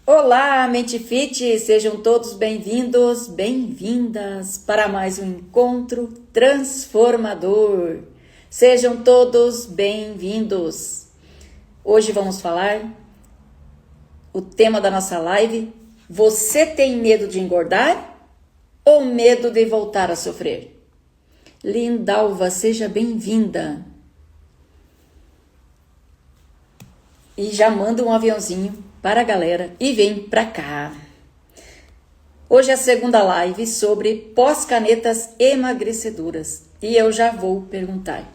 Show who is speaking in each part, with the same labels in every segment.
Speaker 1: Olá, Mente Fit! Sejam todos bem-vindos, bem-vindas para mais um encontro transformador. Sejam todos bem-vindos. Hoje vamos falar o tema da nossa live: você tem medo de engordar ou medo de voltar a sofrer? Lindalva, seja bem-vinda. E já manda um aviãozinho para a galera e vem pra cá. Hoje é a segunda live sobre pós-canetas emagrecedoras e eu já vou perguntar: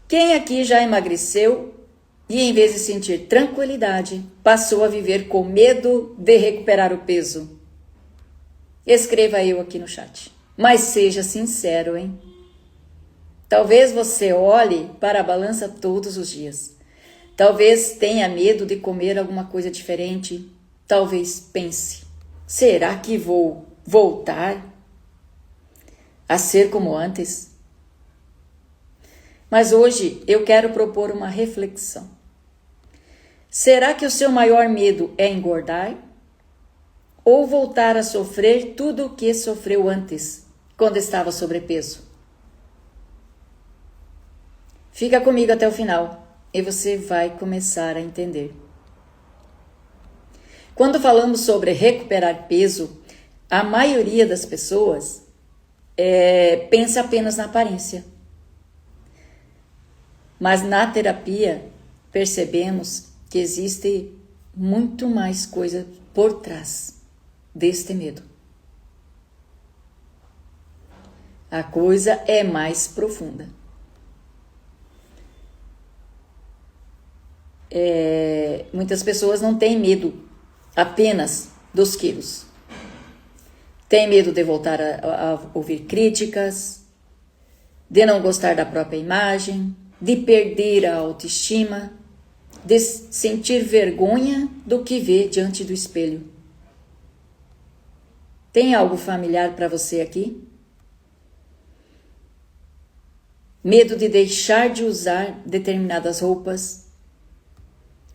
Speaker 1: quem aqui já emagreceu e em vez de sentir tranquilidade, passou a viver com medo de recuperar o peso? Escreva eu aqui no chat, mas seja sincero, hein? Talvez você olhe para a balança todos os dias. Talvez tenha medo de comer alguma coisa diferente. Talvez pense: será que vou voltar a ser como antes? Mas hoje eu quero propor uma reflexão. Será que o seu maior medo é engordar? Ou voltar a sofrer tudo o que sofreu antes, quando estava sobrepeso? Fica comigo até o final. E você vai começar a entender. Quando falamos sobre recuperar peso, a maioria das pessoas pensa apenas na aparência. Mas na terapia percebemos que existe muito mais coisa por trás deste medo. A coisa é mais profunda. Muitas pessoas não têm medo apenas dos quilos. Tem medo de voltar a ouvir críticas, de não gostar da própria imagem, de perder a autoestima, de sentir vergonha do que vê diante do espelho. Tem algo familiar para você aqui? Medo de deixar de usar determinadas roupas,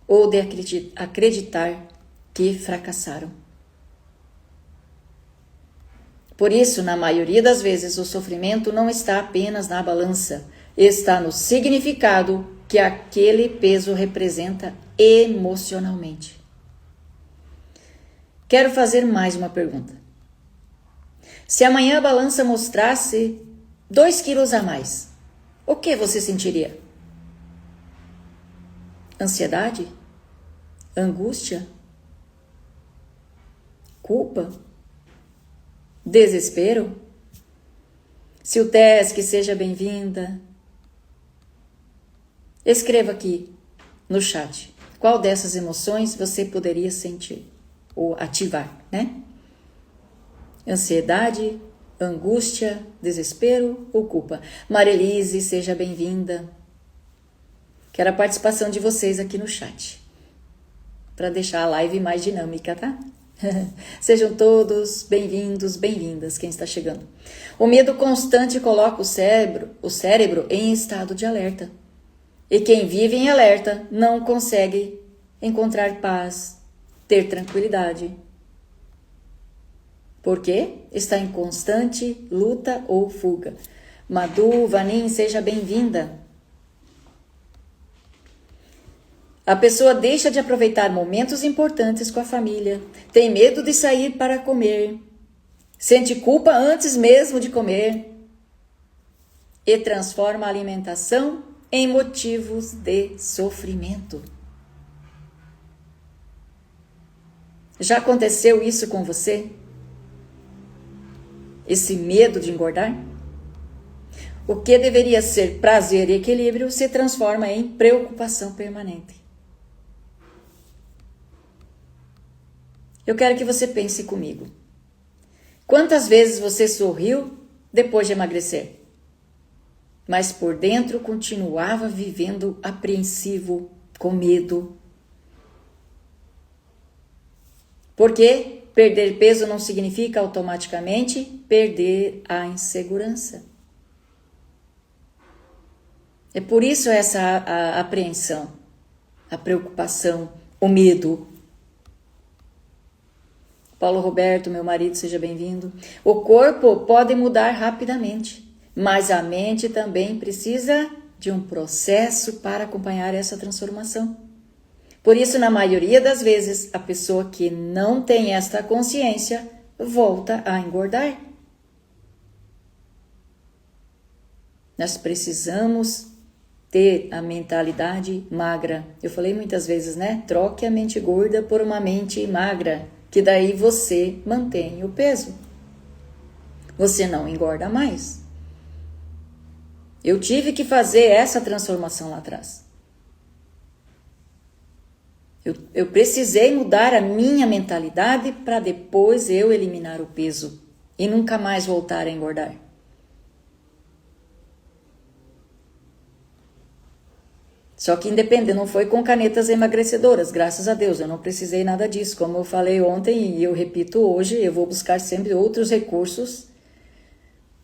Speaker 1: ou de acreditar que fracassaram. Por isso, na maioria das vezes, o sofrimento não está apenas na balança, está no significado que aquele peso representa emocionalmente. Quero fazer mais uma pergunta. Se amanhã a balança mostrasse 2 quilos a mais, o que você sentiria? Ansiedade? Angústia? Culpa? Desespero? Se o Tesc, seja bem-vinda. Escreva aqui no chat qual dessas emoções você poderia sentir ou ativar, né? Ansiedade, angústia, desespero ou culpa? Marilise, seja bem-vinda. Quero a participação de vocês aqui no chat, para deixar a live mais dinâmica, tá? Sejam todos bem-vindos, bem-vindas, quem está chegando. O medo constante coloca o cérebro em estado de alerta. E quem vive em alerta não consegue encontrar paz, ter tranquilidade. Por quê? Está em constante luta ou fuga. Madu, Vanin, seja bem-vinda. A pessoa deixa de aproveitar momentos importantes com a família, tem medo de sair para comer, sente culpa antes mesmo de comer e transforma a alimentação em motivos de sofrimento. Já aconteceu isso com você? Esse medo de engordar? O que deveria ser prazer e equilíbrio se transforma em preocupação permanente. Eu quero que você pense comigo. Quantas vezes você sorriu depois de emagrecer? Mas por dentro continuava vivendo apreensivo, com medo. Porque perder peso não significa automaticamente perder a insegurança. É por isso essa a apreensão, a preocupação, o medo. Paulo Roberto, meu marido, seja bem-vindo. O corpo pode mudar rapidamente, mas a mente também precisa de um processo para acompanhar essa transformação. Por isso, na maioria das vezes, a pessoa que não tem esta consciência volta a engordar. Nós precisamos ter a mentalidade magra. Eu falei muitas vezes, né? Troque a mente gorda por uma mente magra, que daí você mantém o peso. Você não engorda mais. Eu tive que fazer essa transformação lá atrás. Eu precisei mudar a minha mentalidade para depois eu eliminar o peso e nunca mais voltar a engordar. Só que independente, não foi com canetas emagrecedoras, graças a Deus, eu não precisei nada disso. Como eu falei ontem e eu repito hoje, eu vou buscar sempre outros recursos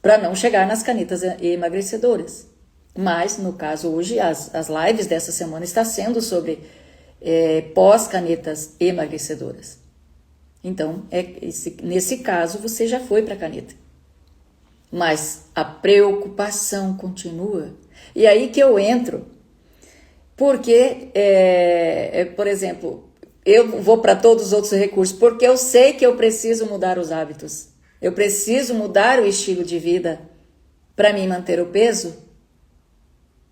Speaker 1: para não chegar nas canetas emagrecedoras. Mas, no caso, hoje, as lives dessa semana estão sendo sobre pós-canetas emagrecedoras. Então, nesse caso, você já foi para a caneta. Mas a preocupação continua. E aí que eu entro. Porque, por exemplo, eu vou para todos os outros recursos, porque eu sei que eu preciso mudar os hábitos. Eu preciso mudar o estilo de vida para me manter o peso,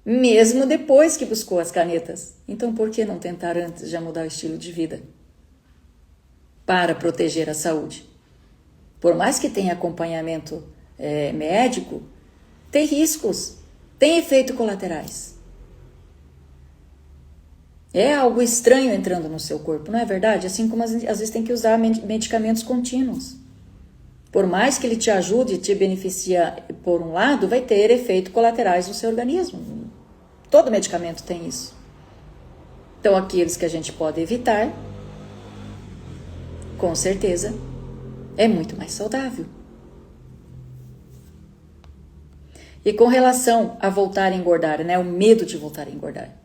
Speaker 1: mesmo depois que buscou as canetas. Então, por que não tentar antes já mudar o estilo de vida? Para proteger a saúde. Por mais que tenha acompanhamento médico, tem riscos, tem efeitos colaterais. É algo estranho entrando no seu corpo, não é verdade? Assim como às vezes tem que usar medicamentos contínuos. Por mais que ele te ajude e te beneficia por um lado, vai ter efeitos colaterais no seu organismo. Todo medicamento tem isso. Então, aqueles que a gente pode evitar, com certeza, é muito mais saudável. E com relação a voltar a engordar, né? O medo de voltar a engordar.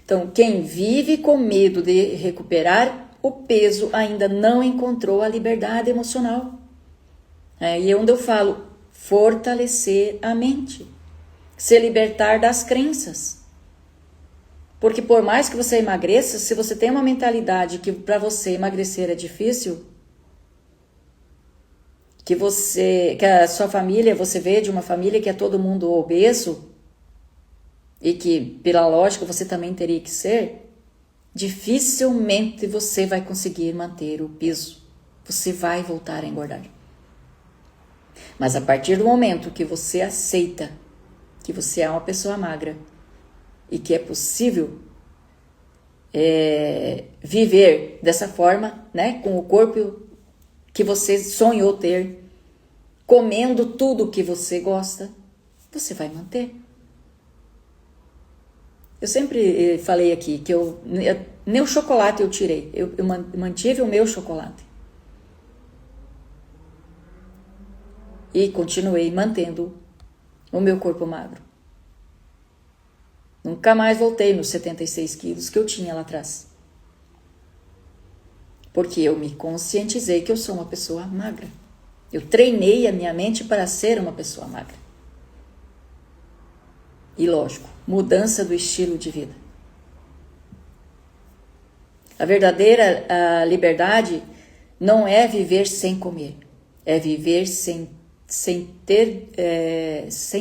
Speaker 1: Então, quem vive com medo de recuperar o peso ainda não encontrou a liberdade emocional. E é onde eu falo, fortalecer a mente, se libertar das crenças. Porque por mais que você emagreça, se você tem uma mentalidade que para você emagrecer é difícil, que a sua família, você vê de uma família que é todo mundo obeso, e que, pela lógica, você também teria que ser, dificilmente você vai conseguir manter o peso. Você vai voltar a engordar. Mas a partir do momento que você aceita que você é uma pessoa magra e que é possível viver dessa forma, né, com o corpo que você sonhou ter, comendo tudo que você gosta, você vai manter. Eu sempre falei aqui que nem o chocolate eu tirei, eu mantive o meu chocolate. E continuei mantendo o meu corpo magro. Nunca mais voltei nos 76 quilos que eu tinha lá atrás. Porque eu me conscientizei que eu sou uma pessoa magra. Eu treinei a minha mente para ser uma pessoa magra. E lógico, mudança do estilo de vida. A verdadeira liberdade não é viver sem comer, é viver sem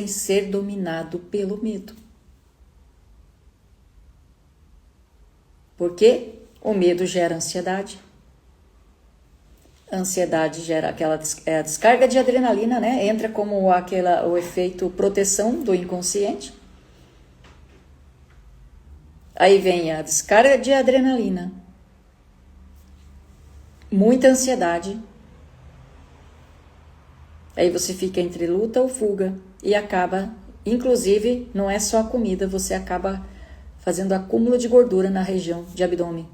Speaker 1: ser dominado pelo medo. Porque o medo gera ansiedade. A ansiedade gera a descarga de adrenalina, né? Entra como o efeito proteção do inconsciente. Aí vem a descarga de adrenalina, muita ansiedade. Aí você fica entre luta ou fuga e acaba, inclusive, não é só a comida, você acaba fazendo acúmulo de gordura na região de abdômen.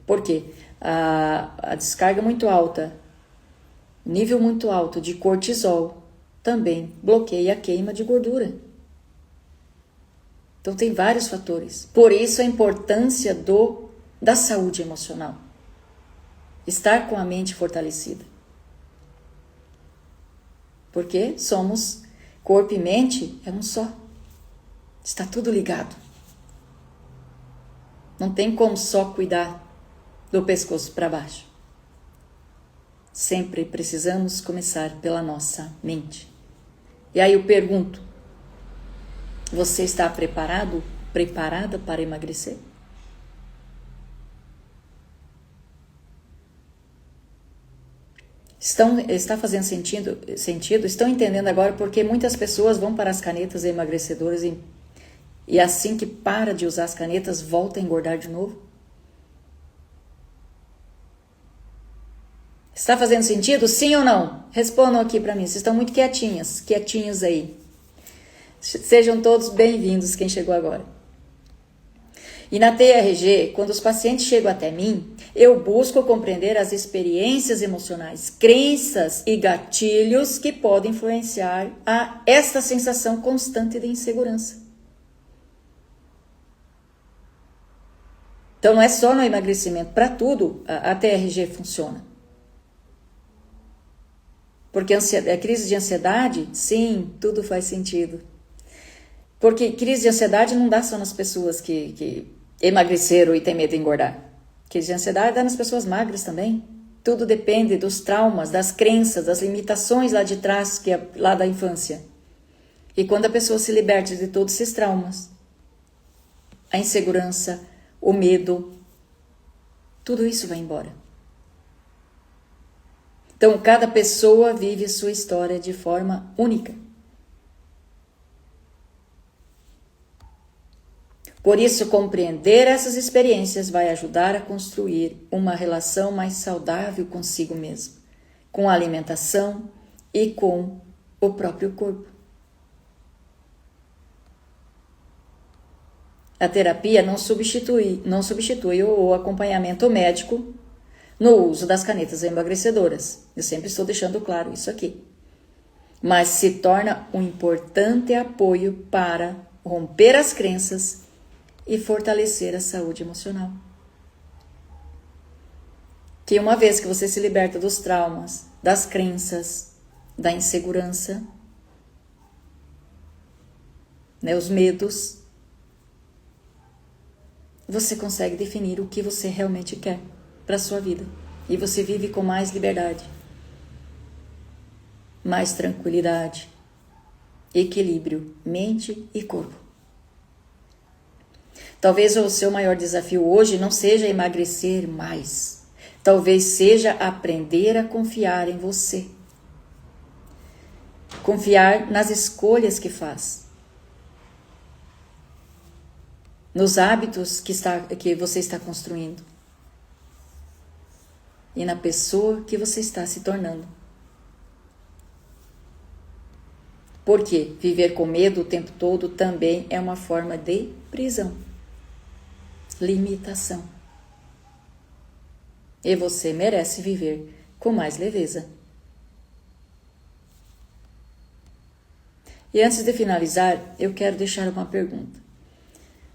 Speaker 1: Por quê? A descarga muito alta, nível muito alto de cortisol também bloqueia a queima de gordura. Então tem vários fatores. Por isso a importância da saúde emocional. estar com a mente fortalecida. Porque somos corpo e mente, é um só. Está tudo ligado. Não tem como só cuidar do pescoço para baixo. Sempre precisamos começar pela nossa mente. E aí eu pergunto, você está preparada para emagrecer? Está fazendo sentido? Estão entendendo agora porque muitas pessoas vão para as canetas emagrecedoras e assim que para de usar as canetas, volta a engordar de novo? Está fazendo sentido? Sim ou não? Respondam aqui para mim. Vocês estão muito quietinhos aí. Sejam todos bem-vindos, quem chegou agora. E na TRG, quando os pacientes chegam até mim, eu busco compreender as experiências emocionais, crenças e gatilhos que podem influenciar esta sensação constante de insegurança. Então não é só no emagrecimento, para tudo a TRG funciona. Porque a crise de ansiedade, sim, tudo faz sentido. Porque crise de ansiedade não dá só nas pessoas que emagreceram e têm medo de engordar. Crise de ansiedade dá nas pessoas magras também. Tudo depende dos traumas, das crenças, das limitações lá de trás, que é lá da infância. E quando a pessoa se liberta de todos esses traumas, a insegurança, o medo, tudo isso vai embora. Então, cada pessoa vive sua história de forma única. Por isso, compreender essas experiências vai ajudar a construir uma relação mais saudável consigo mesmo, com a alimentação e com o próprio corpo. A terapia não substitui o acompanhamento médico no uso das canetas emagrecedoras. Eu sempre estou deixando claro isso aqui. Mas se torna um importante apoio para romper as crenças e fortalecer a saúde emocional. Que uma vez que você se liberta dos traumas, das crenças, da insegurança, os medos, você consegue definir o que você realmente quer para a sua vida. E você vive com mais liberdade, mais tranquilidade, equilíbrio, mente e corpo. Talvez o seu maior desafio hoje não seja emagrecer mais. Talvez seja aprender a confiar em você. Confiar nas escolhas que faz. Nos hábitos que você está construindo. E na pessoa que você está se tornando. Porque viver com medo o tempo todo também é uma forma de prisão. Limitação. E você merece viver com mais leveza. E antes de finalizar, eu quero deixar uma pergunta.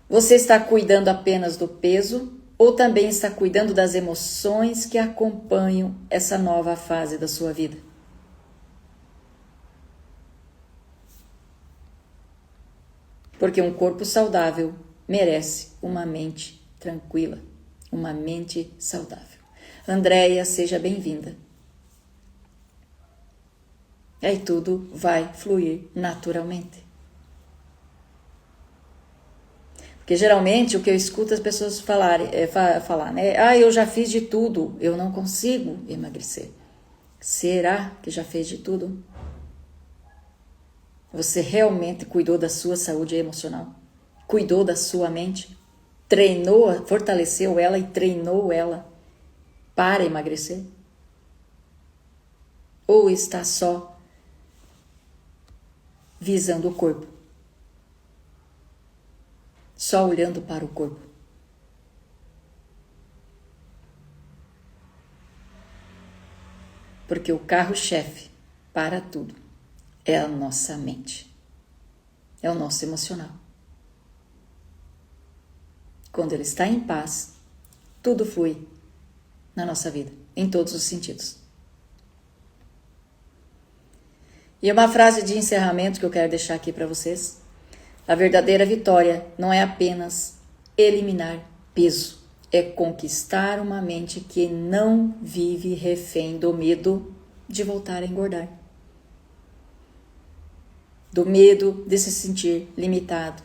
Speaker 1: Você está cuidando apenas do peso ou também está cuidando das emoções que acompanham essa nova fase da sua vida? Porque um corpo saudável merece uma mente tranquila, uma mente saudável. Andréia, seja bem-vinda. Aí tudo vai fluir naturalmente. Porque geralmente o que eu escuto as pessoas falar, né? Eu já fiz de tudo, eu não consigo emagrecer. Será que já fez de tudo? Você realmente cuidou da sua saúde emocional? Cuidou da sua mente? Treinou, fortaleceu ela e treinou ela para emagrecer? Ou está só visando o corpo? Só olhando para o corpo? Porque o carro-chefe para tudo é a nossa mente. É o nosso emocional. Quando ele está em paz, tudo flui na nossa vida, em todos os sentidos. E uma frase de encerramento que eu quero deixar aqui para vocês. A verdadeira vitória não é apenas eliminar peso, é conquistar uma mente que não vive refém do medo de voltar a engordar. Do medo de se sentir limitado.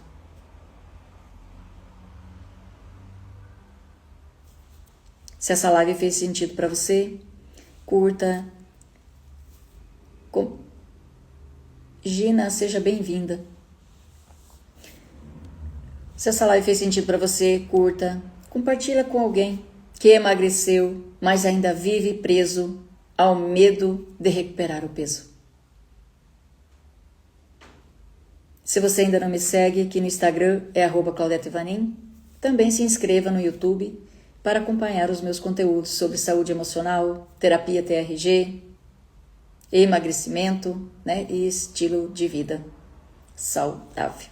Speaker 1: Se essa live fez sentido para você, curta. Gina, seja bem-vinda. Se essa live fez sentido para você, curta. Compartilha com alguém que emagreceu, mas ainda vive preso ao medo de recuperar o peso. Se você ainda não me segue, aqui no Instagram é @ClaudetteVanin. Também se inscreva no YouTube para acompanhar os meus conteúdos sobre saúde emocional, terapia TRG, emagrecimento, né, e estilo de vida saudável.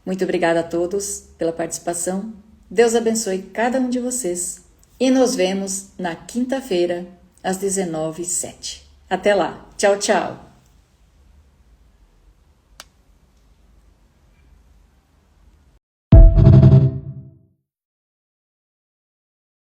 Speaker 1: Muito obrigada a todos pela participação. Deus abençoe cada um de vocês. E nos vemos na quinta-feira, às 19h07. Até lá. Tchau, tchau.